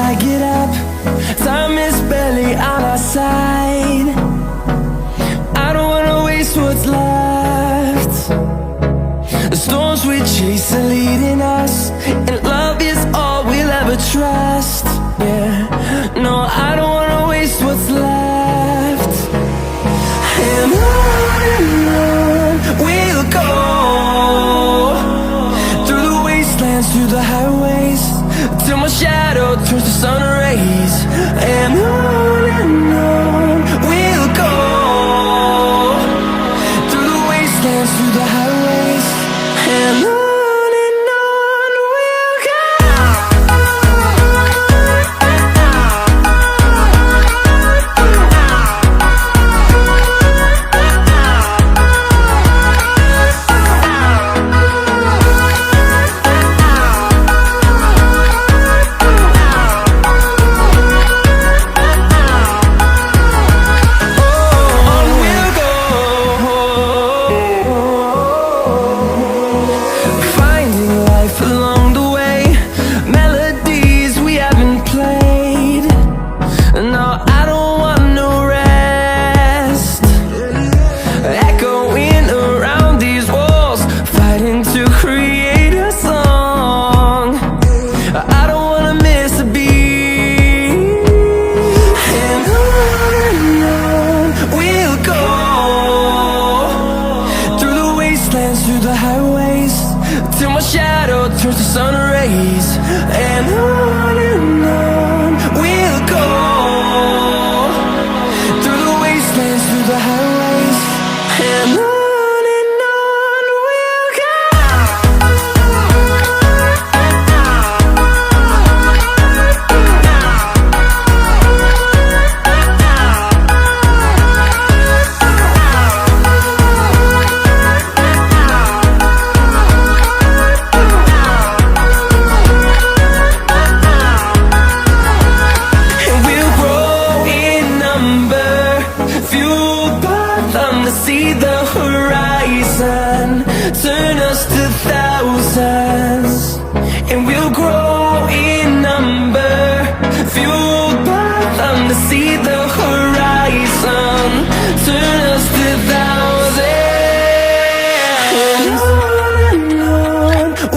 I get up. Time is barely on our side. I don't wanna waste what's left. The storms we chase are leading us, and love is all we'll ever trust. Yeah, no, I don't wanna waste what's left. And on we'll go, through the wastelands, through the highways, till my shadow turns to sun rays. And on we'll go, through the wastelands, through the highways, and on we'll go. Through the highways, till my shadow turns to sun rays. And on we'll go, through the wastelands, through the highways, and on we'll go. See the horizon, turn us to thousands, and we'll grow in number, fueled by them to see the horizon, turn us to thousands, and on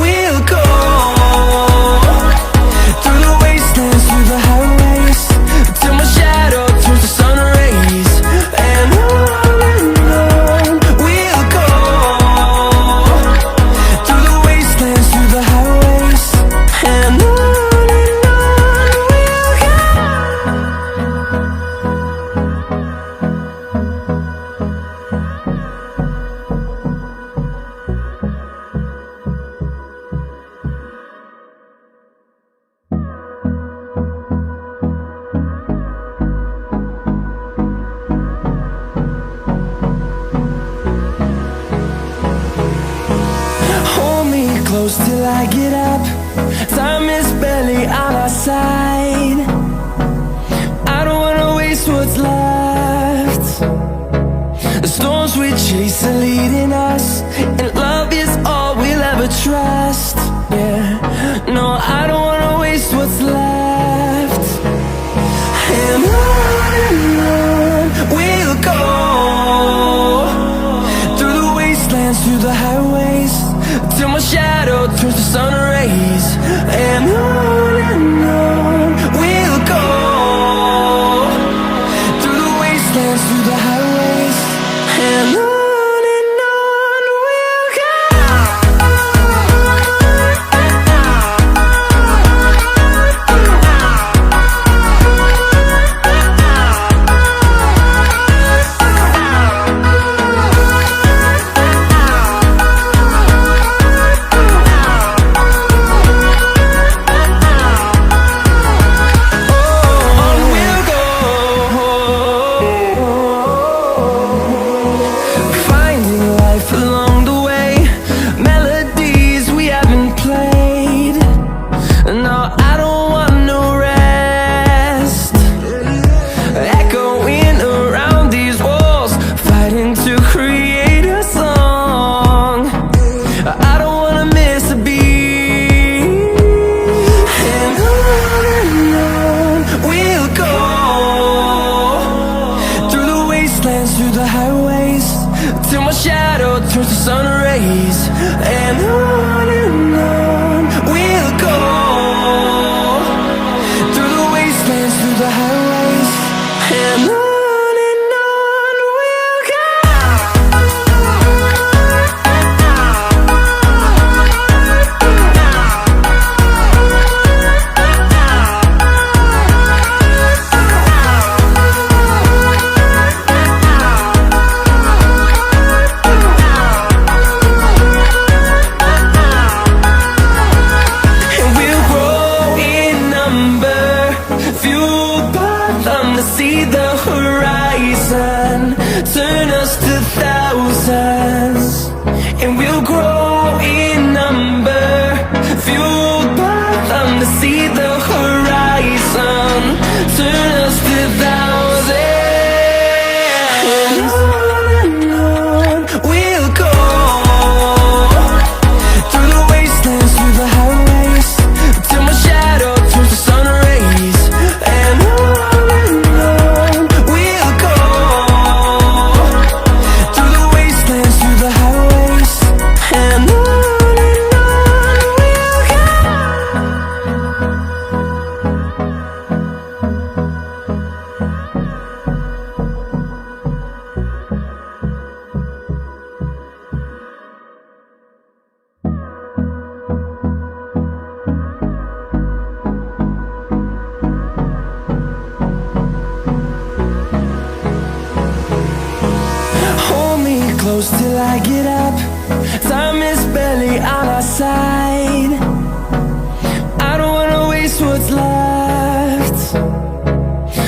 we'll go, through the wastelands, through the highways, till my shadow turns to sun rays. And close till I get up. Time is barely on our side. I don't wanna waste what's left. The storms we chase are leading us, and love is all we'll ever trust. Yeah, no, I don't wanna waste what's left. And on we'll go, through the wastelands, through the highways, till my shadow turns to sun rays. And on we'll go, through the wastelands, through the highways, and on And on we'll go. See the horizon, turn us to thousands, and we'll grow in number, fueled by them to see the horizon, turn us to thousands. And on we'll go, through the wastelands, through the highways, till my shadow turns to sun rays. And close till I get up. Time is barely on our side. I don't wanna waste what's left.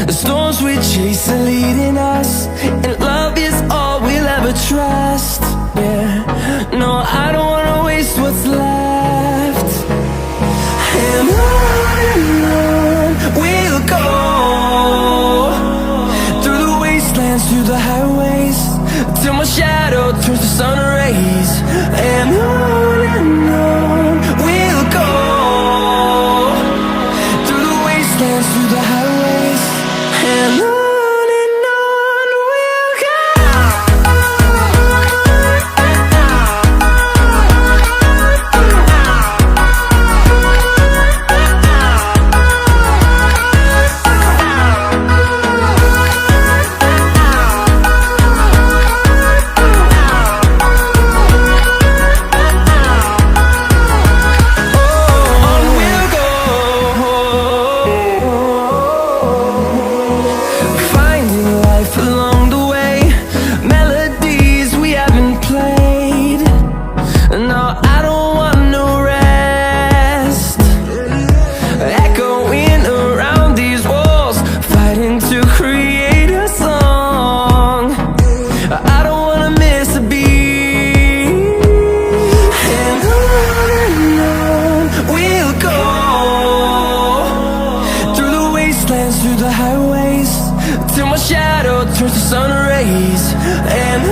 The storms we chase are leading us, and love is all we'll ever trust. Yeah, no, I don't wanna waste what's left. And on we'll go, through the wastelands, through the highways, till my shadow turns to sun rays. And on we'll go, through the wastelands, through the highways. And on we'll go. Through the highways, till my shadow turns to sun rays. And